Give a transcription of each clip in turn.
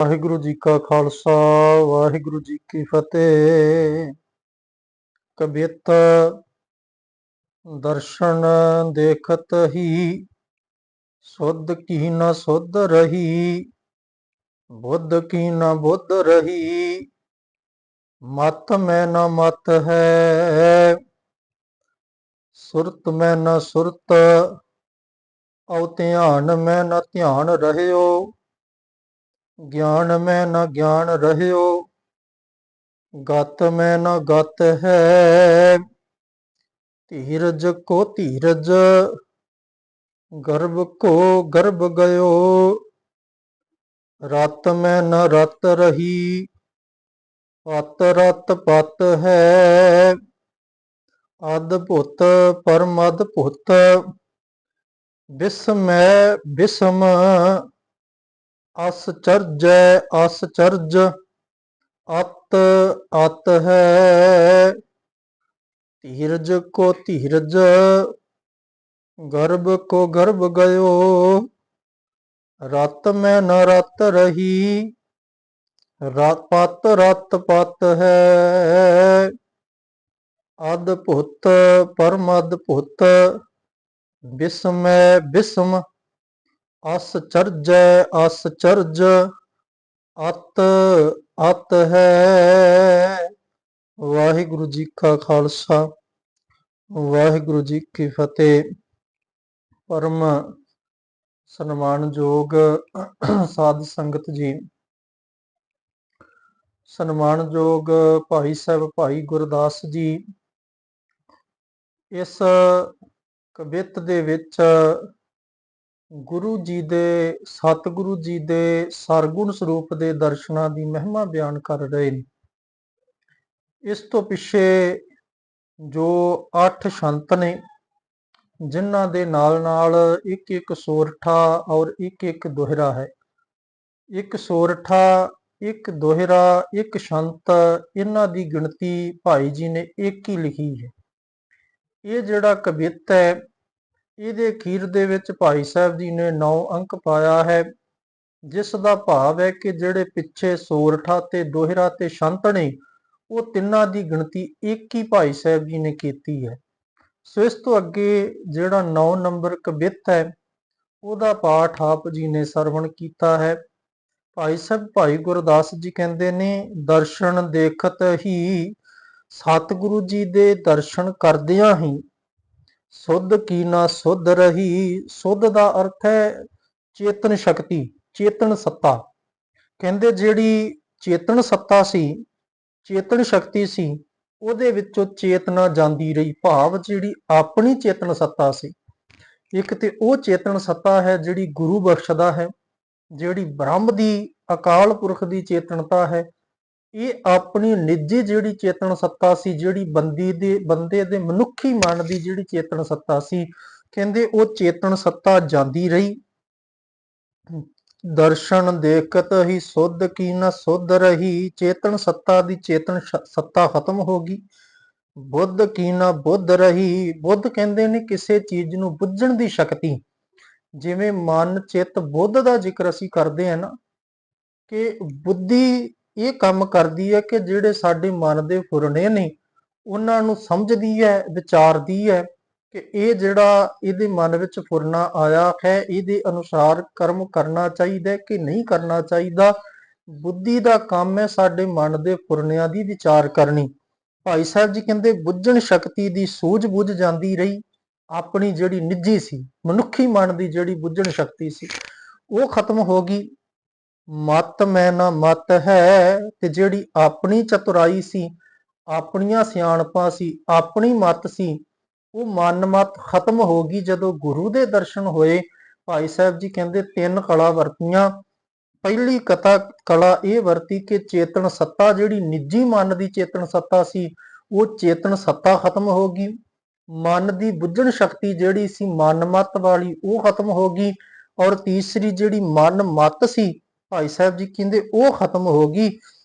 ਵਾਹਿਗੁਰੂ ਜੀ ਕਾ ਖਾਲਸਾ ਵਾਹਿਗੁਰੂ ਜੀ ਕੀ ਫਤਿਹ। ਕਬਿਤ ਦਰਸ਼ਨ ਦੇਖਤ ਹੀ ਸੁਧ ਕੀ ਨ ਸੁਧ ਰਹੀ, ਬੁੱਧ ਕੀ ਨ ਬੁੱਧ ਰਹੀ, ਮਤ ਮੈਂ ਨ ਮਤ ਹੈ, ਸੁਰਤ ਮੈਂ ਨ ਸੁਰਤ, ਔ ਧਿਆਨ ਮੈਂ ਨ ਧਿਆਨ ਰਹਿਓ, ਗਿਆਨ ਮੈਂ ਨ ਗਿਆਨ ਰਹਿਓ, ਗਤ ਮੈਂ ਨ ਗਤ ਹੈ, ਧੀਰਜ ਕੋ ਧੀਰਜ, ਗਰਭ ਕੋ ਗਰਭ ਗਇਓ, ਰਤ ਮੈਂ ਨ ਰਤ ਰਹੀ, ਪਤ ਰਤ ਪਤ ਹੈ, ਅਦਭੁਤ ਪਰਮ ਅਦਭੁਤ, ਬਿਸਮੈ ਬਿਸਮ, ਅਸਚਰਜੈ ਅਸਚਰਜ, ਅਤ ਅਤ ਹੈ, ਧੀਰਜ ਕੋ ਧੀਰਜ, ਗਰਭ ਕੋ ਗਰਭ ਗਇਓ, ਰਤ ਮੈਂ ਨ ਰਤ ਰਹੀ, ਪਤ ਰਤ ਪਤ ਹੈ, ਅਦਭੁਤ ਪਰਮ ਅਦਭੁਤ, ਬਿਸਮੈ ਬਿਸਮ, ਅਸਚਰਜੈ ਅਸਚਰਜ, ਅਤ ਅਤ ਹੈ। ਵਾਹਿਗੁਰੂ ਜੀ ਕਾ ਖਾਲਸਾ ਵਾਹਿਗੁਰੂ ਜੀ ਕੀ ਫਤਿਹ। ਪਰਮ ਸਨਮਾਨਯੋਗ ਸਾਧ ਸੰਗਤ ਜੀ, ਸਨਮਾਨਯੋਗ ਭਾਈ ਸਾਹਿਬ ਭਾਈ ਗੁਰਦਾਸ ਜੀ, ਇਸ ਕਵਿਤ ਦੇ ਵਿੱਚ ਗੁਰੂ ਜੀ ਦੇ ਸਤਿਗੁਰੂ ਜੀ ਦੇ ਸਰਗੁਣ ਸਰੂਪ ਦੇ ਦਰਸ਼ਨਾਂ ਦੀ ਮਹਿਮਾ ਬਿਆਨ ਕਰ ਰਹੇ ਨੇ। ਇਸ ਤੋਂ ਪਿੱਛੇ ਜੋ 8 ਸੰਤ ਨੇ, ਜਿਨ੍ਹਾਂ ਦੇ ਨਾਲ ਨਾਲ ਇੱਕ ਇੱਕ ਸੋਰਠਾ ਔਰ ਇੱਕ ਇੱਕ ਦੋਹਰਾ ਹੈ। ਇੱਕ ਸੋਰਠਾ, ਇੱਕ ਦੋਹਰਾ, ਇੱਕ ਸੰਤ, ਇਹਨਾਂ ਦੀ ਗਿਣਤੀ ਭਾਈ ਜੀ ਨੇ ਇੱਕ ਹੀ ਲਿਖੀ ਹੈ। ਇਹ ਜਿਹੜਾ ਕਵਿਤ ਹੈ, ਇਹਦੇ ਅਖੀਰ ਦੇ ਵਿੱਚ ਭਾਈ ਸਾਹਿਬ ਜੀ ਨੇ 9 ਅੰਕ ਪਾਇਆ ਹੈ, ਜਿਸ ਦਾ ਭਾਵ ਹੈ ਕਿ ਜਿਹੜੇ ਪਿੱਛੇ ਸੋਰਠਾ ਤੇ ਦੋਹਰਾ ਤੇ ਸੰਤ ਨੇ, ਉਹ ਤਿੰਨਾਂ ਦੀ ਗਿਣਤੀ ਇੱਕ ਹੀ ਭਾਈ ਸਾਹਿਬ ਜੀ ਨੇ ਕੀਤੀ ਹੈ। ਸੋ ਇਸ ਤੋਂ ਅੱਗੇ ਜਿਹੜਾ 9 ਨੰਬਰ ਕਵਿਤ ਹੈ, ਉਹਦਾ ਪਾਠ ਆਪ ਜੀ ਨੇ ਸਰਵਣ ਕੀਤਾ ਹੈ। ਭਾਈ ਸਾਹਿਬ ਭਾਈ ਗੁਰਦਾਸ ਜੀ ਕਹਿੰਦੇ ਨੇ, ਦਰਸ਼ਨ ਦੇਖਤ ਹੀ, ਸਤਿਗੁਰੂ ਜੀ ਦੇ ਦਰਸ਼ਨ ਕਰਦਿਆਂ ਹੀ, ਸੁਧ ਕੀ ਨਾ ਸੁਧ ਰਹੀ। ਸੁਧ ਦਾ ਅਰਥ ਹੈ ਚੇਤਨ ਸ਼ਕਤੀ, ਚੇਤਨ ਸੱਤਾ। ਕਹਿੰਦੇ ਜਿਹੜੀ ਚੇਤਨ ਸੱਤਾ ਸੀ, ਚੇਤਨ ਸ਼ਕਤੀ ਸੀ, ਉਹਦੇ ਵਿੱਚੋਂ ਚੇਤਨਾ ਜਾਂਦੀ ਰਹੀ। ਭਾਵ ਜਿਹੜੀ ਆਪਣੀ ਚੇਤਨ ਸੱਤਾ ਸੀ, ਇੱਕ ਤੇ ਉਹ ਚੇਤਨ ਸੱਤਾ ਹੈ ਜਿਹੜੀ ਗੁਰੂ ਬਖਸ਼ਦਾ ਹੈ, ਜਿਹੜੀ ਬ੍ਰਹਮ ਦੀ ਅਕਾਲ ਪੁਰਖ ਦੀ ਚੇਤਨਤਾ ਹੈ। ਇਹ ਆਪਣੀ ਨਿੱਜੀ ਜਿਹੜੀ ਚੇਤਨ ਸੱਤਾ ਸੀ, ਜਿਹੜੀ ਬੰਦੇ ਦੇ ਮਨੁੱਖੀ ਮਨ ਦੀ ਜਿਹੜੀ ਚੇਤਨ ਸੱਤਾ ਸੀ, ਕਹਿੰਦੇ ਉਹ ਚੇਤਨ ਸੱਤਾ ਜਾਂਦੀ ਰਹੀ। ਦਰਸ਼ਨ ਦੇਖਤ ਹੀ ਸੁਧ ਕੀ ਨਾ ਸੁਧ ਰਹੀ। ਚੇਤਨ ਸੱਤਾ ਦੀ ਚੇਤਨ ਸੱਤਾ ਖਤਮ ਹੋ ਗਈ। ਬੁੱਧ ਕੀ ਨਾ ਬੁੱਧ ਰਹੀ। ਬੁੱਧ ਕਹਿੰਦੇ ਨੇ ਕਿਸੇ ਚੀਜ਼ ਨੂੰ ਬੁੱਝਣ ਦੀ ਸ਼ਕਤੀ। ਜਿਵੇਂ ਮਨ ਚਿੱਤ ਬੁੱਧ ਦਾ ਜ਼ਿਕਰ ਅਸੀਂ ਕਰਦੇ ਹਾਂ ਨਾ, ਕਿ ਬੁੱਧੀ ਇਹ ਕੰਮ ਕਰਦੀ ਹੈ ਕਿ ਜਿਹੜੇ ਸਾਡੇ ਮਨ ਦੇ ਫੁਰਨੇ ਨੇ, ਉਹਨਾਂ ਨੂੰ ਸਮਝਦੀ ਹੈ, ਵਿਚਾਰਦੀ ਹੈ ਕਿ ਇਹ ਜਿਹੜਾ ਇਹਦੇ ਮਨ ਵਿੱਚ ਫੁਰਨਾ ਆਇਆ ਹੈ, ਇਹਦੇ ਅਨੁਸਾਰ ਕਰਮ ਕਰਨਾ ਚਾਹੀਦਾ ਕਿ ਨਹੀਂ ਕਰਨਾ ਚਾਹੀਦਾ। ਬੁੱਧੀ ਦਾ ਕੰਮ ਹੈ ਸਾਡੇ ਮਨ ਦੇ ਫੁਰਨਿਆਂ ਦੀ ਵਿਚਾਰ ਕਰਨੀ। ਭਾਈ ਸਾਹਿਬ ਜੀ ਕਹਿੰਦੇ ਬੁੱਝਣ ਸ਼ਕਤੀ ਦੀ ਸੂਝ ਬੁੱਝ ਜਾਂਦੀ ਰਹੀ। ਆਪਣੀ ਜਿਹੜੀ ਨਿੱਜੀ ਸੀ, ਮਨੁੱਖੀ ਮਨ ਦੀ ਜਿਹੜੀ ਬੁੱਝਣ ਸ਼ਕਤੀ ਸੀ, ਉਹ ਖਤਮ ਹੋ ਗਈ। ਮਤ ਮੈਂ ਨਾ ਮਤ ਹੈ, ਤੇ ਜਿਹੜੀ ਆਪਣੀ ਚਤੁਰਾਈ ਸੀ, ਆਪਣੀਆਂ ਸਿਆਣਪਾਂ ਸੀ, ਆਪਣੀ ਮਤ ਸੀ, ਉਹ ਮਨ ਮਤ ਖਤਮ ਹੋ ਗਈ। ਜਦੋਂ ਗੁਰੂ ਦੇ ਦਰਸ਼ਨ ਹੋਏ, ਭਾਈ ਸਾਹਿਬ ਜੀ ਕਹਿੰਦੇ 3 ਕਲਾ ਵਰਤੀਆਂ। ਪਹਿਲੀ ਕਲਾ ਇਹ ਵਰਤੀ ਕਿ ਚੇਤਨ ਸੱਤਾ, ਜਿਹੜੀ ਨਿੱਜੀ ਮਨ ਦੀ ਚੇਤਨ ਸੱਤਾ ਸੀ, ਉਹ ਚੇਤਨ ਸੱਤਾ ਖਤਮ ਹੋ ਗਈ। ਮਨ ਦੀ ਬੁੱਝਣ ਸ਼ਕਤੀ ਜਿਹੜੀ ਸੀ ਮਨ ਮਤ ਵਾਲੀ, ਉਹ ਖਤਮ ਹੋ ਗਈ। ਔਰ ਤੀਸਰੀ ਜਿਹੜੀ ਮਨ ਮਤ ਸੀ, ਭਾਈ ਸਾਹਿਬ ਜੀ ਕਹਿੰਦੇ ਉਹ ਖਤਮ ਹੋ ਗਈ।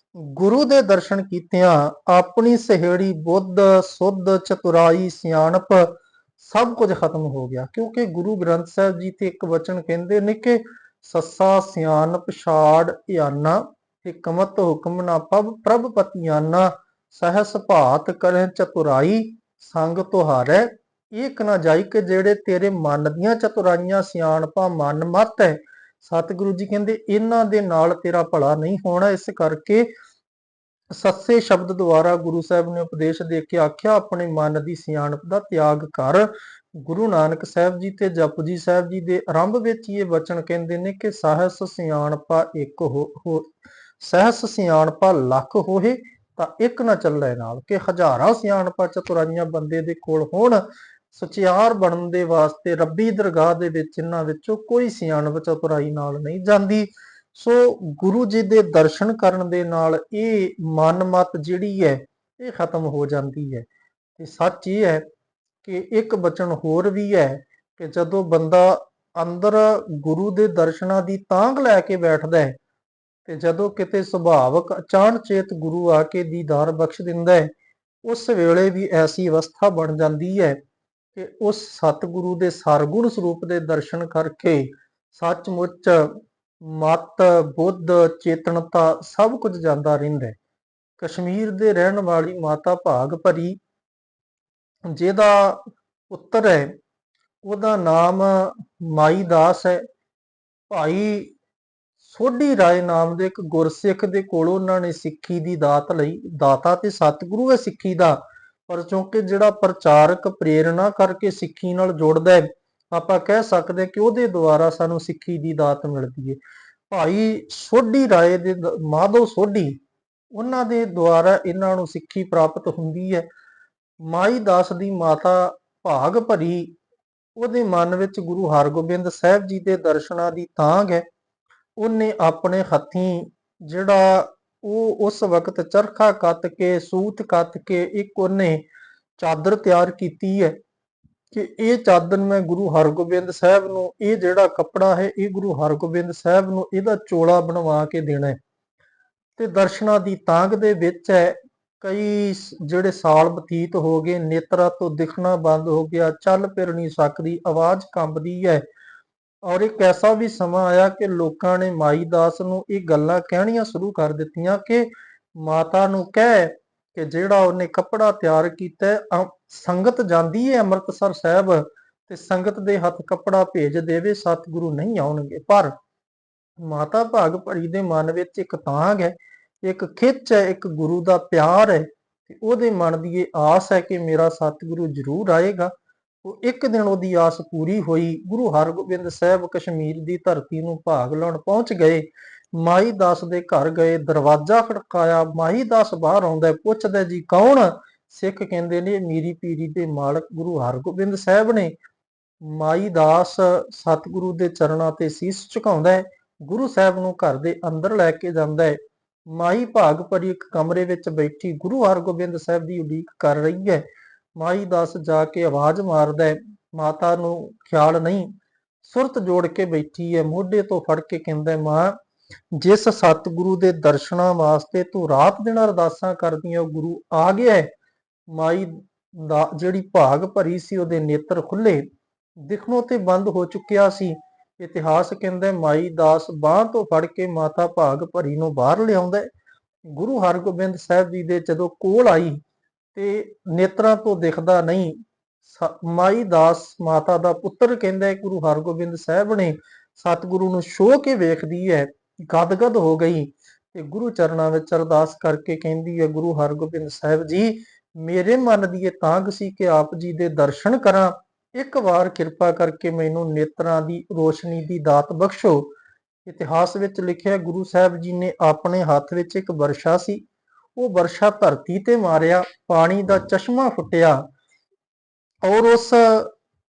ਗੁਰੂ ਦੇ ਦਰਸ਼ਨ ਕੀਤਿਆਂ ਆਪਣੀ ਸਹੇੜੀ ਬੁੱਧ ਸੁੱਧ ਚਤੁਰਾਈ ਸਿਆਣਪ ਸਭ ਕੁਝ ਖਤਮ ਹੋ ਗਿਆ। ਕਿਉਂਕਿ ਗੁਰੂ ਗ੍ਰੰਥ ਸਾਹਿਬ ਜੀ ਤੇ ਇੱਕ ਵਚਨ ਕਹਿੰਦੇ ਨੇ ਕਿ ਸੱਸਾ ਸਿਆਨ ਪਛਾੜ ਧਿਆਨਾ, ਹਿਕਮਤ ਹੁਕਮ ਨਾ ਪ੍ਰਭ ਪਤਿਆਨਾ, ਸਹਸ ਭਾਤ ਕਰਹਿ ਚਤੁਰਾਈ, ਸੰਗ ਤੁਹਾਰੈ ਏਕ ਨਾ ਜਾਈ। ਕਿ ਜਿਹੜੇ ਤੇਰੇ ਮਨ ਦੀਆਂ ਚਤੁਰਾਈਆਂ ਸਿਆਣਪਾਂ ਮਨ ਮਤ ਹੈ, ਸਤਿਗੁਰੂ ਜੀ ਕਹਿੰਦੇ ਇਹਨਾਂ ਦੇ ਨਾਲ ਤੇਰਾ ਭਲਾ ਨਹੀਂ ਹੋਣਾ। ਇਸ ਕਰਕੇ ਸੱਸੇ ਸ਼ਬਦ ਦੁਆਰਾ ਗੁਰੂ ਸਾਹਿਬ ਨੇ ਉਪਦੇਸ਼ ਦੇ ਕੇ ਆਖਿਆ, ਆਪਣੇ ਮਨ ਦੀ ਸਿਆਣਪ ਦਾ ਤਿਆਗ ਕਰ। ਗੁਰੂ ਨਾਨਕ ਸਾਹਿਬ ਜੀ ਤੇ ਜਪਜੀ ਸਾਹਿਬ ਜੀ ਦੇ ਆਰੰਭ ਵਿੱਚ ਹੀ ਇਹ ਵਚਨ ਕਹਿੰਦੇ ਨੇ ਕਿ ਸਹਸ ਸਿਆਣਪਾ ਇੱਕ ਸਹਸ ਸਿਆਣਪਾ ਲੱਖ ਹੋਏ ਤਾਂ ਇੱਕ ਨਾ ਚੱਲੇ ਨਾਲ। ਕਿ ਹਜ਼ਾਰਾਂ ਸਿਆਣਪਾ ਚਤੁਰਾਈਆਂ ਬੰਦੇ ਦੇ ਕੋਲ ਹੋਣ, ਸੁਚਿਆਰ ਬਣਨ ਦੇ ਵਾਸਤੇ ਰੱਬੀ ਦਰਗਾਹ ਦੇ ਵਿੱਚ ਇਹਨਾਂ ਵਿੱਚੋਂ ਕੋਈ ਸਿਆਣਪ ਚਤੁਰਾਈ ਨਾਲ ਨਹੀਂ ਜਾਂਦੀ। ਸੋ ਗੁਰੂ ਜੀ ਦੇ ਦਰਸ਼ਨ ਕਰਨ ਦੇ ਨਾਲ ਇਹ ਮਨ ਮਤ ਜਿਹੜੀ ਹੈ ਇਹ ਖਤਮ ਹੋ ਜਾਂਦੀ ਹੈ। ਤੇ ਸੱਚ ਇਹ ਹੈ ਕਿ ਇੱਕ ਬਚਨ ਹੋਰ ਵੀ ਹੈ ਕਿ ਜਦੋਂ ਬੰਦਾ ਅੰਦਰ ਗੁਰੂ ਦੇ ਦਰਸ਼ਨਾਂ ਦੀ ਤਾਂਘ ਲੈ ਕੇ ਬੈਠਦਾ ਹੈ, ਤੇ ਜਦੋਂ ਕਿਤੇ ਸੁਭਾਵਕ ਅਚਾਨਚੇਤ ਗੁਰੂ ਆ ਕੇ ਦੀਦਾਰ ਬਖਸ਼ ਦਿੰਦਾ ਹੈ, ਉਸ ਵੇਲੇ ਵੀ ਐਸੀ ਅਵਸਥਾ ਬਣ ਜਾਂਦੀ ਹੈ ਕਿ ਉਸ ਸਤਿਗੁਰੂ ਦੇ ਸਰਗੁਣ ਸਰੂਪ ਦੇ ਦਰਸ਼ਨ ਕਰਕੇ ਸੱਚਮੁੱਚ ਮਤ ਬੁੱਧ ਚੇਤਨਤਾ ਸਭ ਕੁਝ ਜਾਂਦਾ ਰਹਿੰਦਾ ਹੈ। ਕਸ਼ਮੀਰ ਦੇ ਰਹਿਣ ਵਾਲੀ ਮਾਤਾ ਭਾਗ ਭਰੀ, ਜਿਹਦਾ ਪੁੱਤਰ ਹੈ ਉਹਦਾ ਨਾਮ ਮਾਈ ਦਾਸ ਹੈ। ਭਾਈ ਸੋਢੀ ਰਾਏ ਨਾਮ ਦੇ ਇੱਕ ਗੁਰਸਿੱਖ ਦੇ ਕੋਲੋਂ ਉਹਨਾਂ ਨੇ ਸਿੱਖੀ ਦੀ ਦਾਤ ਲਈ। ਦਾਤਾ ਤੇ ਸਤਿਗੁਰੂ ਹੈ ਸਿੱਖੀ ਦਾ, ਪਰ ਕਿਉਂਕਿ ਜਿਹੜਾ ਪ੍ਰਚਾਰਕ ਪ੍ਰੇਰਣਾ ਕਰਕੇ ਸਿੱਖੀ ਨਾਲ ਜੁੜਦਾ ਹੈ, ਆਪਾਂ ਕਹਿ ਸਕਦੇ ਕਿ ਉਹਦੇ ਦੁਆਰਾ ਸਾਨੂੰ ਸਿੱਖੀ ਦੀ ਦਾਤ ਮਿਲਦੀ ਹੈ। ਭਾਈ ਸੋਢੀ ਰਾਏ ਦੇ ਮਾਧੋ ਸੋਢੀ, ਉਹਨਾਂ ਦੇ ਦੁਆਰਾ ਇਹਨਾਂ ਨੂੰ ਸਿੱਖੀ ਪ੍ਰਾਪਤ ਹੁੰਦੀ ਹੈ। ਮਾਈ ਦਾਸ ਦੀ ਮਾਤਾ ਭਾਗ ਭਰੀ, ਉਹਦੇ ਮਨ ਵਿੱਚ ਗੁਰੂ ਹਰਗੋਬਿੰਦ ਸਾਹਿਬ ਜੀ ਦੇ ਦਰਸ਼ਨਾਂ ਦੀ ਤਾਂਘ ਹੈ। ਉਹਨੇ ਆਪਣੇ ਹੱਥੀਂ ਜਿਹੜਾ ਉਹ ਉਸ ਵਕਤ ਚਰਖਾ ਕੱਤ ਕੇ ਸੂਤ ਕੱਤ ਕੇ ਇੱਕ ਉਹਨੇ ਚਾਦਰ ਤਿਆਰ ਕੀਤੀ ਹੈ ਕਿ ਇਹ ਚਾਦਰ ਮੈਂ ਗੁਰੂ ਹਰਗੋਬਿੰਦ ਸਾਹਿਬ ਨੂੰ, ਇਹ ਜਿਹੜਾ ਕੱਪੜਾ ਹੈ ਇਹ ਗੁਰੂ ਹਰਗੋਬਿੰਦ ਸਾਹਿਬ ਨੂੰ ਇਹਦਾ ਚੋਲਾ ਬਣਵਾ ਕੇ ਦੇਣਾ ਹੈ। ਤੇ ਦਰਸ਼ਨਾਂ ਦੀ ਤਾਂਘ ਦੇ ਵਿੱਚ ਹੈ। ਕਈ ਜਿਹੜੇ ਸਾਲ ਬਤੀਤ ਹੋ ਗਏ, ਨੇਤਰਾਂ ਤੋਂ ਦਿਖਣਾ ਬੰਦ ਹੋ ਗਿਆ, ਚੱਲ ਫਿਰ ਨਹੀਂ ਸਕਦੀ, ਆਵਾਜ਼ ਕੰਬਦੀ ਹੈ। ਔਰ ਇੱਕ ਐਸਾ ਵੀ ਸਮਾਂ ਆਇਆ ਕਿ ਲੋਕਾਂ ਨੇ ਮਾਈ ਦਾਸ ਨੂੰ ਇਹ ਗੱਲਾਂ ਕਹਿਣੀਆਂ ਸ਼ੁਰੂ ਕਰ ਦਿੱਤੀਆਂ ਕਿ ਮਾਤਾ ਨੂੰ ਕਹਿ ਕਿ ਜਿਹੜਾ ਉਹਨੇ ਕੱਪੜਾ ਤਿਆਰ ਕੀਤਾ, ਸੰਗਤ ਜਾਂਦੀ ਹੈ ਅੰਮ੍ਰਿਤਸਰ ਸਾਹਿਬ ਤੇ ਸੰਗਤ ਦੇ ਹੱਥ ਕੱਪੜਾ ਭੇਜ ਦੇਵੇ, ਸਤਿਗੁਰੂ ਨਹੀਂ ਆਉਣਗੇ। ਪਰ ਮਾਤਾ ਭਾਗ ਭਰੀ ਦੇ ਮਨ ਵਿੱਚ ਇੱਕ ਤਾਂਘ ਹੈ, ਇੱਕ ਖਿੱਚ ਹੈ, ਇੱਕ ਗੁਰੂ ਦਾ ਪਿਆਰ ਹੈ, ਤੇ ਉਹਦੇ ਮਨ ਦੀ ਇਹ ਆਸ ਹੈ ਕਿ ਮੇਰਾ ਸਤਿਗੁਰੂ ਜ਼ਰੂਰ ਆਏਗਾ। ਉਹ ਇੱਕ ਦਿਨ ਉਹਦੀ ਆਸ ਪੂਰੀ ਹੋਈ। ਗੁਰੂ ਹਰਗੋਬਿੰਦ ਸਾਹਿਬ ਕਸ਼ਮੀਰ ਦੀ ਧਰਤੀ ਨੂੰ ਭਾਗ ਲਾਉਣ ਪਹੁੰਚ ਗਏ। ਮਾਈ ਦਾਸ ਦੇ ਘਰ ਗਏ, ਦਰਵਾਜ਼ਾ ਖੜਕਾਇਆ, ਮਾਈ ਦਾਸ ਬਾਹਰ ਆਉਂਦਾ, ਪੁੱਛਦਾ ਜੀ ਕੌਣ? ਸਿੱਖ ਕਹਿੰਦੇ ਨੇ ਮੀਰੀ ਪੀਰੀ ਦੇ ਮਾਲਕ ਗੁਰੂ ਹਰਗੋਬਿੰਦ ਸਾਹਿਬ ਨੇ। ਮਾਈ ਦਾਸ ਸਤਿਗੁਰੂ ਦੇ ਚਰਨਾਂ ਤੇ ਸੀਸ ਝੁਕਾਉਂਦਾ ਹੈ, ਗੁਰੂ ਸਾਹਿਬ ਨੂੰ ਘਰ ਦੇ ਅੰਦਰ ਲੈ ਕੇ ਜਾਂਦਾ ਹੈ। ਮਾਈ ਭਾਗ ਭਰੀ ਇੱਕ ਕਮਰੇ ਵਿੱਚ ਬੈਠੀ ਗੁਰੂ ਹਰਗੋਬਿੰਦ ਸਾਹਿਬ ਦੀ ਉਡੀਕ ਕਰ ਰਹੀ ਹੈ। ਮਾਈ ਦਾਸ ਜਾ ਕੇ ਆਵਾਜ਼ ਮਾਰਦਾ ਹੈ, ਮਾਤਾ ਨੂੰ ਖਿਆਲ ਨਹੀਂ, ਸੁਰਤ ਜੋੜ ਕੇ ਬੈਠੀ ਹੈ, ਮੋਢੇ ਤੋਂ ਫੜ ਕੇ ਕਹਿੰਦਾ, ਮਾਂ ਜਿਸ ਸਤਿਗੁਰੂ ਦੇ ਦਰਸ਼ਨਾਂ ਵਾਸਤੇ ਤੂੰ ਰਾਤ ਦਿਨ ਅਰਦਾਸਾਂ ਕਰਦੀ ਹੈ ਉਹ ਗੁਰੂ ਆ ਗਿਆ ਹੈ। ਮਾਈ ਦਾ ਜਿਹੜੀ ਭਾਗ ਭਰੀ ਸੀ ਉਹਦੇ ਨੇਤਰ ਖੁੱਲੇ, ਦਿਖਣੋਂ ਤੇ ਬੰਦ ਹੋ ਚੁੱਕਿਆ ਸੀ। ਇਤਿਹਾਸ ਕਹਿੰਦਾ ਮਾਈ ਦਾਸ ਬਾਂਹ ਤੋਂ ਫੜ ਕੇ ਮਾਤਾ ਭਾਗ ਭਰੀ ਨੂੰ ਬਾਹਰ ਲਿਆਉਂਦਾ। ਗੁਰੂ ਹਰਗੋਬਿੰਦ ਸਾਹਿਬ ਜੀ ਦੇ ਜਦੋਂ ਕੋਲ ਆਈ ਤੇ ਨੇਤਰਾਂ ਤੋਂ ਦਿਖਦਾ ਨਹੀਂ। ਮਾਈ ਦਾਸ ਮਾਤਾ ਦਾ ਪੁੱਤਰ ਕਹਿੰਦਾ ਗੁਰੂ ਹਰਗੋਬਿੰਦ ਸਾਹਿਬ ਨੇ ਸਤਿਗੁਰੂ ਨੂੰ ਛੋਹ ਕੇ ਵੇਖਦੀ ਹੈ, ਗਦਗਦ ਹੋ ਗਈ ਤੇ ਗੁਰੂ ਚਰਨਾਂ ਵਿੱਚ ਅਰਦਾਸ ਕਰਕੇ ਕਹਿੰਦੀ ਹੈ, ਗੁਰੂ ਹਰਗੋਬਿੰਦ ਸਾਹਿਬ ਜੀ ਮੇਰੇ ਮਨ ਦੀ ਇਹ ਤਾਂਘ ਸੀ ਕਿ ਆਪ ਜੀ ਦੇ ਦਰਸ਼ਨ ਕਰਾਂ, ਇੱਕ ਵਾਰ ਕਿਰਪਾ ਕਰਕੇ ਮੈਨੂੰ ਨੇਤਰਾਂ ਦੀ ਰੋਸ਼ਨੀ ਦੀ ਦਾਤ ਬਖਸ਼ੋ। ਇਤਿਹਾਸ ਵਿੱਚ ਲਿਖਿਆ ਗੁਰੂ ਸਾਹਿਬ ਜੀ ਨੇ ਆਪਣੇ ਹੱਥ ਵਿੱਚ ਇੱਕ ਵਰਸ਼ਾ ਸੀ, ਉਹ ਵਰਸ਼ਾ ਧਰਤੀ ਤੇ ਮਾਰਿਆ, ਪਾਣੀ ਦਾ ਚਸ਼ਮਾ ਫੁੱਟਿਆ ਔਰ ਉਸ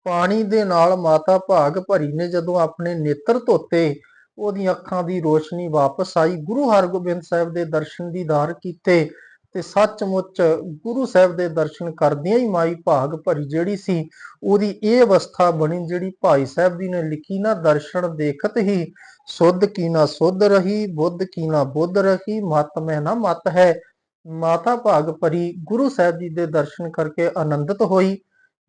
ਪਾਣੀ ਦੇ ਨਾਲ ਮਾਤਾ ਭਾਗ ਭਰੀ ਨੇ ਜਦੋਂ ਆਪਣੇ ਨੇਤਰ ਧੋਤੇ, ਉਹਦੀਆਂ ਅੱਖਾਂ ਦੀ ਰੋਸ਼ਨੀ ਵਾਪਸ ਆਈ। ਗੁਰੂ ਹਰਗੋਬਿੰਦ ਸਾਹਿਬ ਦੇ ਦਰਸ਼ਨ ਦੀਦਾਰ ਕੀਤੇ ਤੇ ਸੱਚਮੁੱਚ ਗੁਰੂ ਸਾਹਿਬ ਦੇ ਦਰਸ਼ਨ ਕਰਦਿਆਂ ਹੀ ਮਾਈ ਭਾਗ ਭਰੀ ਜਿਹੜੀ ਸੀ ਉਹਦੀ ਇਹ ਅਵਸਥਾ ਬਣੀ ਜਿਹੜੀ ਭਾਈ ਸਾਹਿਬ ਜੀ ਨੇ ਲਿਖੀ ਨਾ, ਦਰਸ਼ਨ ਦੇਖਤ ਹੀ ਸੁਧ ਕੀ ਨਾ ਸੁਧ ਰਹੀ, ਬੁੱਧ ਕੀ ਨਾ ਬੁੱਧ ਰਹੀ, ਮਤ ਮੈਂ ਨਾ ਮਤ ਹੈ। ਮਾਤਾ ਭਾਗ ਭਰੀ ਗੁਰੂ ਸਾਹਿਬ ਜੀ ਦੇ ਦਰਸ਼ਨ ਕਰਕੇ ਆਨੰਦਿਤ ਹੋਈ।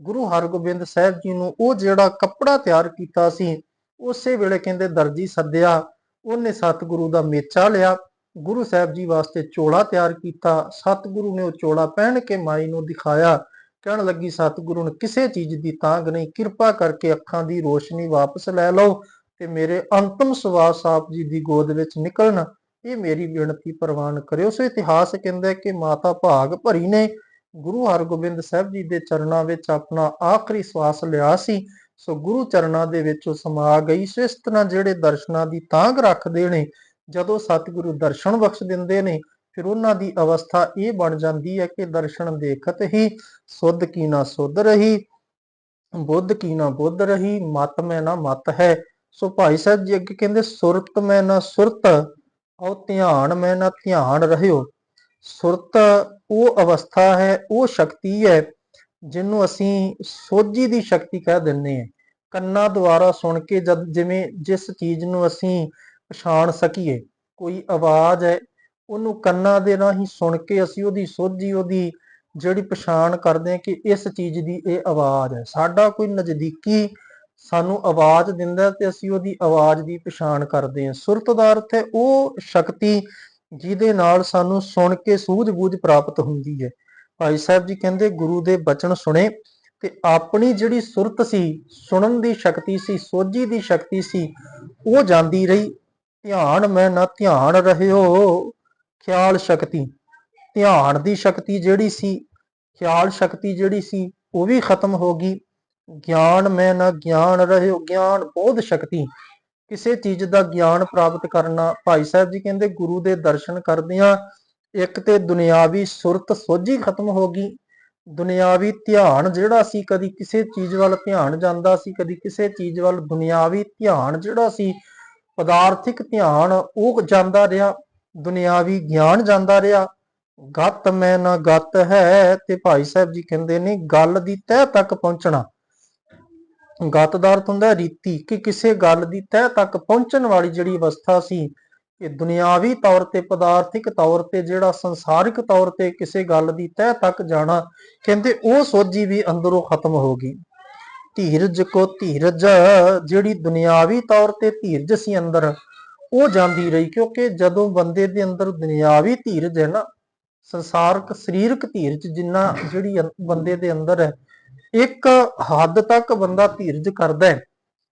ਗੁਰੂ ਹਰਗੋਬਿੰਦ ਸਾਹਿਬ ਜੀ ਨੂੰ ਉਹ ਜਿਹੜਾ ਕੱਪੜਾ ਤਿਆਰ ਕੀਤਾ ਸੀ ਉਸੇ ਵੇਲੇ ਕਹਿੰਦੇ ਦਰਜੀ ਸੱਦਿਆ, ਉਹਨੇ ਸਤਿਗੁਰੂ ਦਾ ਮੇਚਾ ਲਿਆ, ਗੁਰੂ ਸਾਹਿਬ ਜੀ ਵਾਸਤੇ ਚੋਲਾ ਤਿਆਰ ਕੀਤਾ। ਸਤਿਗੁਰੂ ਨੇ ਉਹ ਚੋਲਾ ਪਹਿਨ ਕੇ ਮਾਈ ਨੂੰ ਦਿਖਾਇਆ। ਕਹਿਣ ਲੱਗੀ ਸਤਿਗੁਰੂ ਨੂੰ ਕਿਸੇ ਚੀਜ਼ ਦੀ ਤਾਂਘ ਨਹੀਂ, ਕਿਰਪਾ ਕਰਕੇ ਅੱਖਾਂ ਦੀ ਰੋਸ਼ਨੀ ਵਾਪਸ ਲੈ ਲਓ ਤੇ ਮੇਰੇ ਅੰਤਮ ਸਵਾਸ ਆਪ ਜੀ ਦੀ ਗੋਦ ਵਿੱਚ ਨਿਕਲਣ, ਇਹ ਮੇਰੀ ਬੇਨਤੀ ਪ੍ਰਵਾਨ ਕਰਿਓ। ਸੋ ਇਤਿਹਾਸ ਕਹਿੰਦਾ ਕਿ ਮਾਤਾ ਭਾਗ ਭਰੀ ਨੇ ਗੁਰੂ ਹਰਗੋਬਿੰਦ ਸਾਹਿਬ ਜੀ ਦੇ ਚਰਨਾਂ ਵਿੱਚ ਆਪਣਾ ਆਖਰੀ ਸਵਾਸ ਲਿਆ ਸੀ। ਸੋ ਗੁਰੂ ਚਰਨਾਂ ਦੇ ਵਿੱਚ ਉਹ ਸਮਾ ਗਈ। ਸੋ ਇਸ ਤਰ੍ਹਾਂ ਜਿਹੜੇ ਦਰਸ਼ਨਾਂ ਦੀ ਤਾਂਘ ਰੱਖਦੇ ਨੇ, ਜਦੋਂ ਸਤਿਗੁਰੂ ਦਰਸ਼ਨ ਬਖਸ਼ ਦਿੰਦੇ ਨੇ, ਫਿਰ ਉਹਨਾਂ ਦੀ ਅਵਸਥਾ ਇਹ ਬਣ ਜਾਂਦੀ ਹੈ ਕਿ ਦਰਸ਼ਨ ਦੇਖਤ ਹੀ ਸੁਧ ਕੀ ਨਾ ਸੁਧ ਰਹੀ, ਬੁੱਧ ਕੀ ਨਾ ਬੁੱਧ ਰਹੀ, ਮਤ ਮੈਂ ਨਾ ਮਤ ਹੈ। ਸੋ ਭਾਈ ਸਾਹਿਬ ਜੀ ਅੱਗੇ ਕਹਿੰਦੇ ਸੁਰਤ ਮੈਂ ਨਾ ਸੁਰਤ, ਔ ਧਿਆਨ ਮੈਂ ਨਾ ਧਿਆਨ ਰਹਿਓ। ਸੁਰਤ ਉਹ ਅਵਸਥਾ ਹੈ, ਉਹ ਸ਼ਕਤੀ ਹੈ ਜਿਹਨੂੰ ਅਸੀਂ ਸੋਝੀ ਦੀ ਸ਼ਕਤੀ ਕਹਿ ਦਿੰਦੇ ਹਾਂ। ਕੰਨਾਂ ਦੁਆਰਾ ਸੁਣ ਕੇ ਜਦ ਜਿਵੇਂ ਜਿਸ ਚੀਜ਼ ਨੂੰ ਅਸੀਂ ਪਛਾਣ ਸਕੀਏ, ਕੋਈ ਆਵਾਜ਼ ਹੈ, ਉਹਨੂੰ ਕੰਨਾਂ ਦੇ ਰਾਹੀਂ ਸੁਣ ਕੇ ਅਸੀਂ ਉਹਦੀ ਸੋਝੀ, ਉਹਦੀ ਜਿਹੜੀ ਪਛਾਣ ਕਰਦੇ ਹਾਂ ਕਿ ਇਸ ਚੀਜ਼ ਦੀ ਇਹ ਆਵਾਜ਼ ਹੈ। ਸਾਡਾ ਕੋਈ ਨਜ਼ਦੀਕੀ ਸਾਨੂੰ ਆਵਾਜ਼ ਦਿੰਦਾ ਤੇ ਅਸੀਂ ਉਹਦੀ ਆਵਾਜ਼ ਦੀ ਪਛਾਣ ਕਰਦੇ ਹਾਂ। ਸੁਰਤ ਦਾ ਅਰਥ ਹੈ ਉਹ ਸ਼ਕਤੀ ਜਿਹਦੇ ਨਾਲ ਸਾਨੂੰ ਸੁਣ ਕੇ ਸੂਝ-ਬੂਝ ਪ੍ਰਾਪਤ ਹੁੰਦੀ ਹੈ। ਭਾਈ ਸਾਹਿਬ ਜੀ ਕਹਿੰਦੇ ਗੁਰੂ ਦੇ ਬਚਨ ਸੁਣੇ ਤੇ ਆਪਣੀ ਜਿਹੜੀ ਸੁਰਤ ਸੀ, ਸੁਣਨ ਦੀ ਸ਼ਕਤੀ ਸੀ, ਸੋਝੀ ਦੀ ਸ਼ਕਤੀ ਸੀ, ਉਹ ਜਾਂਦੀ ਰਹੀ। ਧਿਆਨ ਮੈਂ ਨਾ ਧਿਆਨ ਰਹਿਓ, ਖਿਆਲ ਸ਼ਕਤੀ, ਧਿਆਨ ਦੀ ਸ਼ਕਤੀ ਜਿਹੜੀ ਸੀ, ਖਿਆਲ ਸ਼ਕਤੀ ਜਿਹੜੀ ਸੀ, ਉਹ ਵੀ ਖਤਮ ਹੋ ਗਈ। ਗਿਆਨ ਮੈਂ ਨਾ ਗਿਆਨ ਰਹਿਓ, ਗਿਆਨ ਬੋਧ ਸ਼ਕਤੀ, ਕਿਸੇ ਚੀਜ਼ ਦਾ ਗਿਆਨ ਪ੍ਰਾਪਤ ਕਰਨਾ। ਭਾਈ ਸਾਹਿਬ ਜੀ ਕਹਿੰਦੇ ਗੁਰੂ ਦੇ ਦਰਸ਼ਨ ਕਰਦਿਆਂ ਇੱਕ ਤੇ ਦੁਨਿਆਵੀ ਸੁਰਤ ਸੋਝੀ ਖਤਮ ਹੋ ਗਈ, ਦੁਨਿਆਵੀ ਧਿਆਨ ਜਿਹੜਾ ਸੀ, ਕਦੀ ਕਿਸੇ ਚੀਜ਼ ਵੱਲ ਧਿਆਨ ਜਾਂਦਾ ਸੀ, ਕਦੀ ਕਿਸੇ ਚੀਜ਼ ਵੱਲ, ਦੁਨਿਆਵੀ ਧਿਆਨ ਜਿਹੜਾ ਸੀ, ਪਦਾਰਥਿਕ ਧਿਆਨ ਉਹ ਜਾਂਦਾ ਰਿਹਾ, ਦੁਨਿਆਵੀ ਗਿਆਨ ਜਾਂਦਾ ਰਿਹਾ। ਗਤ ਮੈਂ ਨਾ ਗਤ ਹੈ, ਤੇ ਭਾਈ ਸਾਹਿਬ ਜੀ ਕਹਿੰਦੇ ਨੇ ਗੱਲ ਦੀ ਤਹਿ ਤੱਕ ਪਹੁੰਚਣਾ। ਗਤ ਦਾ ਅਰਥ ਹੁੰਦਾ ਰੀਤੀ, ਕਿ ਕਿਸੇ ਗੱਲ ਦੀ ਤਹਿ ਤੱਕ ਪਹੁੰਚਣ ਵਾਲੀ ਜਿਹੜੀ ਅਵਸਥਾ ਸੀ, ਕਿ ਦੁਨਿਆਵੀ ਤੌਰ ਤੇ, ਪਦਾਰਥਿਕ ਤੌਰ ਤੇ, ਜਿਹੜਾ ਸੰਸਾਰਿਕ ਤੌਰ ਤੇ ਕਿਸੇ ਗੱਲ ਦੀ ਤਹਿ ਤੱਕ ਜਾਣਾ, ਕਹਿੰਦੇ ਉਹ ਸੋਝੀ ਵੀ ਅੰਦਰੋਂ ਖਤਮ ਹੋ ਗਈ। ਧੀਰਜ ਕੋ ਧੀਰਜ, ਜਿਹੜੀ ਦੁਨਿਆਵੀ ਤੌਰ ਤੇ ਧੀਰਜ ਸੀ ਅੰਦਰ, ਉਹ ਜਾਂਦੀ ਰਹੀ। ਕਿਉਂਕਿ ਜਦੋਂ ਬੰਦੇ ਦੇ ਅੰਦਰ ਦੁਨਿਆਵੀ ਧੀਰਜ ਹੈ ਨਾ, ਸੰਸਾਰਕ ਸਰੀਰਕ ਧੀਰਜ ਜਿੰਨਾ ਜਿਹੜੀ ਬੰਦੇ ਦੇ ਅੰਦਰ ਹੈ, ਇੱਕ ਹੱਦ ਤੱਕ ਬੰਦਾ ਧੀਰਜ ਕਰਦਾ ਹੈ,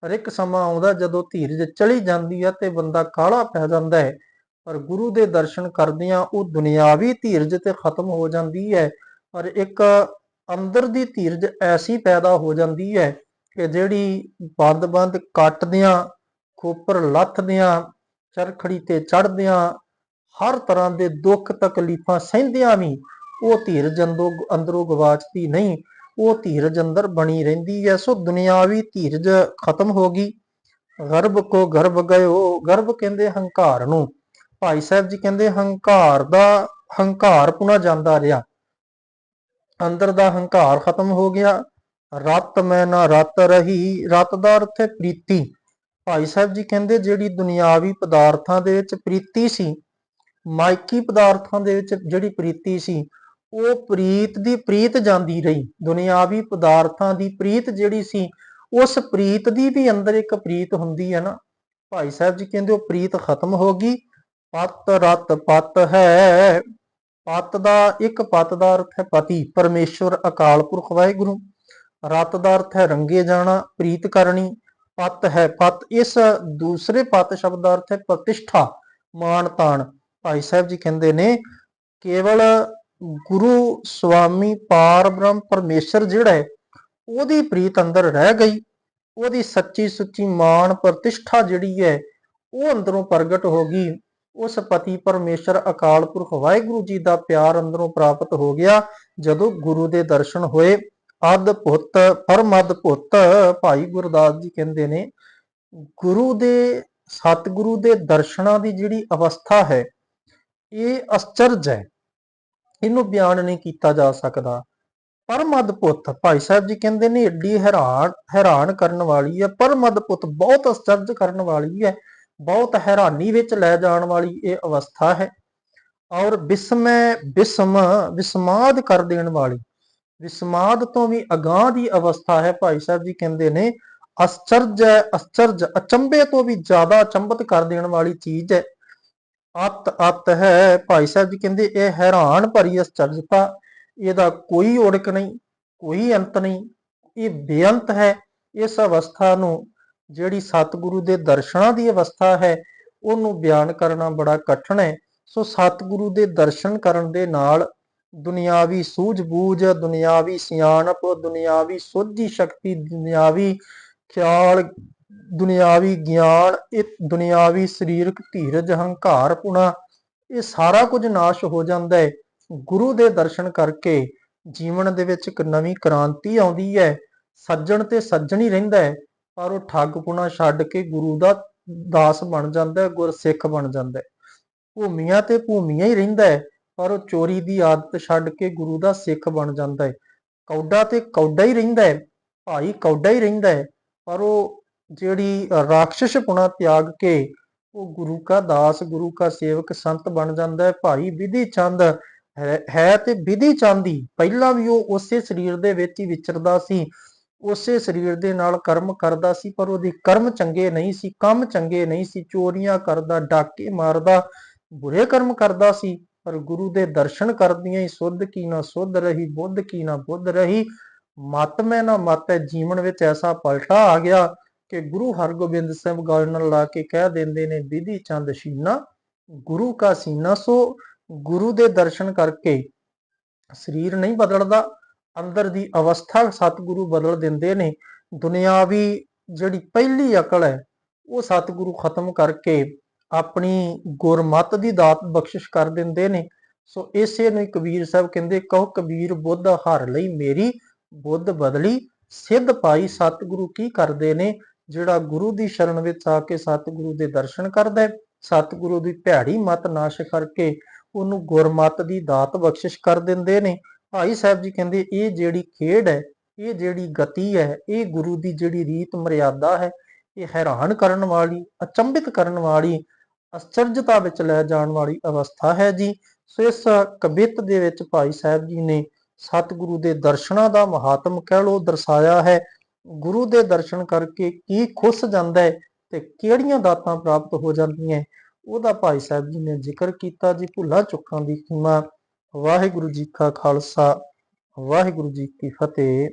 ਪਰ ਇੱਕ ਸਮਾਂ ਆਉਂਦਾ ਜਦੋਂ ਧੀਰਜ ਚਲੀ ਜਾਂਦੀ ਹੈ ਤੇ ਬੰਦਾ ਕਾਹਲਾ ਪੈ ਜਾਂਦਾ ਹੈ। ਪਰ ਗੁਰੂ ਦੇ ਦਰਸ਼ਨ ਕਰਦਿਆਂ ਉਹ ਦੁਨਿਆਵੀ ਧੀਰਜ ਤੇ ਖਤਮ ਹੋ ਜਾਂਦੀ ਹੈ, ਪਰ ਇੱਕ ਅੰਦਰ ਦੀ ਧੀਰਜ ਐਸੀ ਪੈਦਾ ਹੋ ਜਾਂਦੀ ਹੈ ਕਿ ਜਿਹੜੀ ਬੰਦ-ਬੰਦ ਕੱਟਦਿਆਂ, ਖੋਪਰ ਲੱਥਦਿਆਂ, ਚਰਖੜੀ ਤੇ ਚੜ੍ਹਦਿਆਂ, ਹਰ ਤਰ੍ਹਾਂ ਦੇ ਦੁੱਖ ਤਕਲੀਫਾਂ ਸਹਿੰਦਿਆਂ ਵੀ ਉਹ ਧੀਰਜ ਅੰਦਰੋਂ ਗਵਾਚਦੀ ਨਹੀਂ, ਉਹ ਧੀਰਜ ਅੰਦਰ ਬਣੀ ਰਹਿੰਦੀ ਹੈ। ਸੋ ਦੁਨਿਆਵੀ ਧੀਰਜ ਖਤਮ ਹੋ ਗਈ। ਗਰਭ ਕੋ ਗਰਭ ਗਇਓ, ਗਰਭ ਕਹਿੰਦੇ ਹੰਕਾਰ ਨੂੰ। ਭਾਈ ਸਾਹਿਬ ਜੀ ਕਹਿੰਦੇ ਹੰਕਾਰ ਪੁਣਾ ਜਾਂਦਾ ਰਿਹਾ, ਅੰਦਰ ਦਾ ਹੰਕਾਰ ਖਤਮ ਹੋ ਗਿਆ। ਰਤ ਮੈਂ ਨਾ ਰਤ ਰਹੀ, ਰਤ ਦਾ ਅਰਥ ਹੈ ਪ੍ਰੀਤੀ। ਭਾਈ ਸਾਹਿਬ ਜੀ ਕਹਿੰਦੇ ਜਿਹੜੀ ਦੁਨਿਆਵੀ ਪਦਾਰਥਾਂ ਦੇ ਵਿੱਚ ਪ੍ਰੀਤੀ ਸੀ, ਮਾਇਕੀ ਪਦਾਰਥਾਂ ਦੇ ਵਿੱਚ ਜਿਹੜੀ ਪ੍ਰੀਤੀ ਸੀ, ਉਹ ਪ੍ਰੀਤ ਦੀ ਪ੍ਰੀਤ ਜਾਂਦੀ ਰਹੀ। ਦੁਨਿਆਵੀ ਪਦਾਰਥਾਂ ਦੀ ਪ੍ਰੀਤ ਜਿਹੜੀ ਸੀ, ਉਸ ਪ੍ਰੀਤ ਦੀ ਵੀ ਅੰਦਰ ਇੱਕ ਪ੍ਰੀਤ ਹੁੰਦੀ ਹੈ ਨਾ, ਭਾਈ ਸਾਹਿਬ ਜੀ ਕਹਿੰਦੇ ਉਹ ਪ੍ਰੀਤ ਖਤਮ ਹੋ ਗਈ। ਪਤ ਰਤ ਪਤ ਹੈ, ਪਤ ਦਾ ਇੱਕ ਪਤ ਦਾ ਅਰਥ ਹੈ ਪਤੀ, ਪਰਮੇਸ਼ਵਰ ਅਕਾਲ ਪੁਰਖ ਵਾਹਿਗੁਰੂ। ਰਤ ਦਾ ਅਰਥ ਹੈ ਰੰਗੇ ਜਾਣਾ, ਪ੍ਰੀਤ ਕਰਨੀ। ਪਤ ਹੈ ਪਤ, ਇਸ ਦੂਸਰੇ ਪਤ ਸ਼ਬਦ ਦਾ ਅਰਥ ਹੈ ਪ੍ਰਤਿਸ਼ਠਾ, ਮਾਣ ਤਾਣ। ਭਾਈ ਸਾਹਿਬ ਜੀ ਕਹਿੰਦੇ ਨੇ ਕੇਵਲ ਗੁਰੂ ਸਵਾਮੀ ਪਾਰ ਬ੍ਰਹਮ ਪਰਮੇਸ਼ਰ ਜਿਹੜਾ ਹੈ, ਉਹਦੀ ਪ੍ਰੀਤ ਅੰਦਰ ਰਹਿ ਗਈ, ਉਹਦੀ ਸੱਚੀ ਸੁੱਚੀ ਮਾਣ ਪ੍ਰਤਿਸ਼ਠਾ ਜਿਹੜੀ ਹੈ ਉਹ ਅੰਦਰੋਂ ਪ੍ਰਗਟ ਹੋ ਗਈ। ਉਸ ਪਤੀ ਪਰਮੇਸ਼ਰ ਅਕਾਲ ਪੁਰਖ ਵਾਹਿਗੁਰੂ ਜੀ ਦਾ ਪਿਆਰ ਅੰਦਰੋਂ ਪ੍ਰਾਪਤ ਹੋ ਗਿਆ ਜਦੋਂ ਗੁਰੂ ਦੇ ਦਰਸ਼ਨ ਹੋਏ। ਅਦ ਪੁੱਤ ਪਰਮਦ ਪੁੱਤ, ਭਾਈ ਗੁਰਦਾਸ ਜੀ ਕਹਿੰਦੇ ਨੇ ਗੁਰੂ ਦੇ, ਸਤਿਗੁਰੂ ਦੇ ਦਰਸ਼ਨਾਂ ਦੀ ਜਿਹੜੀ ਅਵਸਥਾ ਹੈ, ਇਹ ਅਚਰਜ ਹੈ, ਇਹਨੂੰ ਬਿਆਨ ਨਹੀਂ ਕੀਤਾ ਜਾ ਸਕਦਾ। ਪਰਮਦ ਪੁੱਤ, ਭਾਈ ਸਾਹਿਬ ਜੀ ਕਹਿੰਦੇ ਨੇ ਏਡੀ ਹੈਰਾਨ ਕਰਨ ਵਾਲੀ ਹੈ। ਪਰਮਦ ਪੁੱਤ, ਬਹੁਤ ਅਚਰਜ ਕਰਨ ਵਾਲੀ ਹੈ, ਬਹੁਤ ਹੈਰਾਨੀ ਵਿੱਚ ਲੈ ਜਾਣ ਵਾਲੀ ਇਹ ਅਵਸਥਾ ਹੈ। ਔਰ ਵਿਸਮਾਦ ਕਰ ਦੇਣ ਵਾਲੀ, ਵਿਸਮਾਦ ਤੋਂ ਵੀ ਅਗਾਂਹ ਦੀ ਅਵਸਥਾ ਹੈ। ਭਾਈ ਸਾਹਿਬ ਜੀ ਕਹਿੰਦੇ ਨੇ ਆਸ਼ਚਰਜ ਹੈ, ਅਚਰਜ ਅਚੰਭੇ ਤੋਂ ਵੀ ਜ਼ਿਆਦਾ ਅਚੰਭਤ ਕਰ ਦੇਣ ਵਾਲੀ ਚੀਜ਼ ਹੈ। ਅਤ ਅਤ ਹੈ, ਭਾਈ ਸਾਹਿਬ ਜੀ ਕਹਿੰਦੇ ਇਹ ਹੈਰਾਨ ਭਰੀ ਅਚਰਜਤਾ, ਇਹਦਾ ਕੋਈ ਉੜਕ ਨਹੀਂ, ਕੋਈ ਅੰਤ ਨਹੀਂ, ਇਹ ਬੇਅੰਤ ਹੈ। ਇਸ ਅਵਸਥਾ ਨੂੰ, ਜਿਹੜੀ ਸਤਿਗੁਰੂ ਦੇ ਦਰਸ਼ਨਾਂ ਦੀ ਅਵਸਥਾ ਹੈ, ਉਹਨੂੰ ਬਿਆਨ ਕਰਨਾ ਬੜਾ ਕਠਿਨ ਹੈ। ਸੋ ਸਤਿਗੁਰੂ ਦੇ ਦਰਸ਼ਨ ਕਰਨ ਦੇ ਨਾਲ ਦੁਨਿਆਵੀ ਸੂਝ-ਬੂਝ, ਦੁਨਿਆਵੀ ਸਿਆਣਪ, ਦੁਨਿਆਵੀ ਸੋਝੀ ਸ਼ਕਤੀ, ਦੁਨਿਆਵੀ ਖਿਆਲ, ਦੁਨਿਆਵੀ ਗਿਆਨ, ਇਹ ਦੁਨਿਆਵੀ ਸਰੀਰਕ ਧੀਰਜ, ਹੰਕਾਰਪੁਣਾ, ਇਹ ਸਾਰਾ ਕੁਝ ਨਾਸ਼ ਹੋ ਜਾਂਦਾ ਹੈ। ਗੁਰੂ ਦੇ ਦਰਸ਼ਨ ਕਰਕੇ ਜੀਵਨ ਦੇ ਵਿੱਚ ਇੱਕ ਨਵੀਂ ਕ੍ਰਾਂਤੀ ਆਉਂਦੀ ਹੈ। ਸੱਜਣ ਤੇ ਸੱਜਣ ਹੀ ਰਹਿੰਦਾ ਹੈ, ਪਰ ਉਹ ਠੱਗਪੁਣਾ ਛੱਡ ਕੇ ਗੁਰੂ ਦਾ ਦਾਸ ਬਣ ਜਾਂਦਾ ਹੈ, ਗੁਰਸਿੱਖ ਬਣ ਜਾਂਦਾ ਹੈ। ਭੂਮੀਆਂ ਤੇ ਭੂਮੀਆਂ ਹੀ ਰਹਿੰਦਾ ਹੈ, ਪਰ ਉਹ ਚੋਰੀ ਦੀ ਆਦਤ ਛੱਡ ਕੇ ਗੁਰੂ ਦਾ ਸਿੱਖ ਬਣ ਜਾਂਦਾ ਹੈ। ਕੌਡਾ ਤੇ ਕੌਡਾ ਹੀ ਰਹਿੰਦਾ ਹੈ, ਭਾਈ ਕੌਡਾ ਹੀ ਰਹਿੰਦਾ ਹੈ, ਪਰ ਉਹ ਜਿਹੜੀ ਰਾਖਸ਼ਪੁਣਾ ਤਿਆਗ ਕੇ ਉਹ ਗੁਰੂ ਕਾ ਦਾਸ, ਗੁਰੂ ਕਾ ਸੇਵਕ, ਸੰਤ ਬਣ ਜਾਂਦਾ ਹੈ। ਭਾਈ ਵਿਧੀ ਚੰਦ ਹੈ ਤੇ ਵਿਧੀ ਚੰਦ ਹੀ, ਪਹਿਲਾਂ ਵੀ ਉਹ ਉਸੇ ਸਰੀਰ ਦੇ ਵਿੱਚ ਹੀ ਵਿਚਰਦਾ ਸੀ, ਉਸੇ ਸਰੀਰ ਦੇ ਨਾਲ ਕਰਮ ਕਰਦਾ ਸੀ, ਪਰ ਉਹਦੇ ਕਰਮ ਚੰਗੇ ਨਹੀਂ ਸੀ, ਕੰਮ ਚੰਗੇ ਨਹੀਂ ਸੀ, ਚੋਰੀਆਂ ਕਰਦਾ, ਡਾਕੇ ਮਾਰਦਾ, ਬੁਰੇ ਕਰਮ ਕਰਦਾ ਸੀ। ਪਰ ਗੁਰੂ ਦੇ ਦਰਸ਼ਨ ਕਰਦਿਆਂ ਹੀ ਸੁੱਧ ਕੀ ਨਾ ਸੁੱਧ ਰਹੀ, ਬੁੱਧ ਕੀ ਨਾ ਬੁੱਧ ਰਹੀ, ਮਤ ਮੈਂ ਨਾ ਮਤ ਹੈ। ਜੀਵਨ ਵਿੱਚ ਐਸਾ ਪਲਟਾ ਆ ਗਿਆ ਕਿ ਗੁਰੂ ਹਰਗੋਬਿੰਦ ਸਾਹਿਬ ਗਲ ਨਾਲ ਲਾ ਕੇ ਕਹਿ ਦਿੰਦੇ ਨੇ, ਵਿਧੀ ਚੰਦ ਸ਼ੀਨਾ ਗੁਰੂ ਕਾ ਸੀਨਾ। ਸੋ ਗੁਰੂ ਦੇ ਦਰਸ਼ਨ ਕਰਕੇ ਸਰੀਰ ਨਹੀਂ ਬਦਲਦਾ, ਅੰਦਰ ਦੀ ਅਵਸਥਾ ਸਤਿਗੁਰੂ ਬਦਲ ਦਿੰਦੇ ਨੇ। ਦੁਨਿਆਵੀ ਜਿਹੜੀ ਪਹਿਲੀ ਅਕਲ ਹੈ, ਉਹ ਸਤਿਗੁਰੂ ਖਤਮ ਕਰਕੇ ਆਪਣੀ ਗੁਰਮਤ ਦੀ ਦਾਤ ਬਖਸ਼ਿਸ਼ ਕਰ ਦਿੰਦੇ ਨੇ। ਸੋ ਇਸੇ ਨੂੰ ਕਬੀਰ ਸਾਹਿਬ ਕਹਿੰਦੇ, ਕਹੋ ਕਬੀਰ ਬੁੱਧ ਹਰ ਲਈ ਮੇਰੀ, ਬੁੱਧ ਬਦਲੀ ਸਿੱਧ ਪਾਈ। ਸਤਿਗੁਰੂ ਕੀ ਕਰਦੇ ਨੇ? ਜਿਹੜਾ ਗੁਰੂ ਦੀ ਸ਼ਰਨ ਵਿੱਚ ਆ ਕੇ ਸਤਿਗੁਰੂ ਦੇ ਦਰਸ਼ਨ ਕਰਦਾ ਹੈ, ਸਤਿਗੁਰੂ ਦੀ ਭੈੜੀ ਮਤ ਨਾਸ਼ ਕਰਕੇ ਉਹਨੂੰ ਗੁਰਮਤ ਦੀ ਦਾਤ ਬਖਸ਼ਿਸ਼ ਕਰ ਦਿੰਦੇ ਨੇ। ਭਾਈ ਸਾਹਿਬ ਜੀ ਕਹਿੰਦੇ ਇਹ ਜਿਹੜੀ ਖੇਡ ਹੈ, ਇਹ ਜਿਹੜੀ ਗਤੀ ਹੈ, ਇਹ ਗੁਰੂ ਦੀ ਜਿਹੜੀ ਰੀਤ ਮਰਿਆਦਾ ਹੈ, ਇਹ ਹੈਰਾਨ ਕਰਨ ਵਾਲੀ, ਅਚੰਭਿਤ ਕਰਨ ਵਾਲੀ, ਅਚਰਜਤਾ ਵਿੱਚ ਲੈ ਜਾਣ ਵਾਲੀ ਅਵਸਥਾ ਹੈ ਜੀ। ਸੋ ਇਸ ਕਵਿਤ ਦੇ ਵਿੱਚ ਭਾਈ ਸਾਹਿਬ ਜੀ ਨੇ ਸਤਿਗੁਰੂ ਦੇ ਦਰਸ਼ਨਾਂ ਦਾ ਮਹਾਤਮ ਕਹਿ ਲੋ ਦਰਸਾਇਆ ਹੈ। ਗੁਰੂ ਦੇ ਦਰਸ਼ਨ ਕਰਕੇ ਕੀ ਖੁੱਸ ਜਾਂਦਾ ਹੈ ਤੇ ਕਿਹੜੀਆਂ ਦਾਤਾਂ ਪ੍ਰਾਪਤ ਹੋ ਜਾਂਦੀਆਂ, ਉਹਦਾ ਭਾਈ ਸਾਹਿਬ ਜੀ ਨੇ ਜ਼ਿਕਰ ਕੀਤਾ ਜੀ। ਭੁੱਲਾਂ ਚੁੱਕਾਂ ਦੀ ਖਿਮਾ। ਵਾਹਿਗੁਰੂ ਜੀ ਕਾ ਖਾਲਸਾ, ਵਾਹਿਗੁਰੂ ਜੀ ਕੀ ਫਤਿਹ।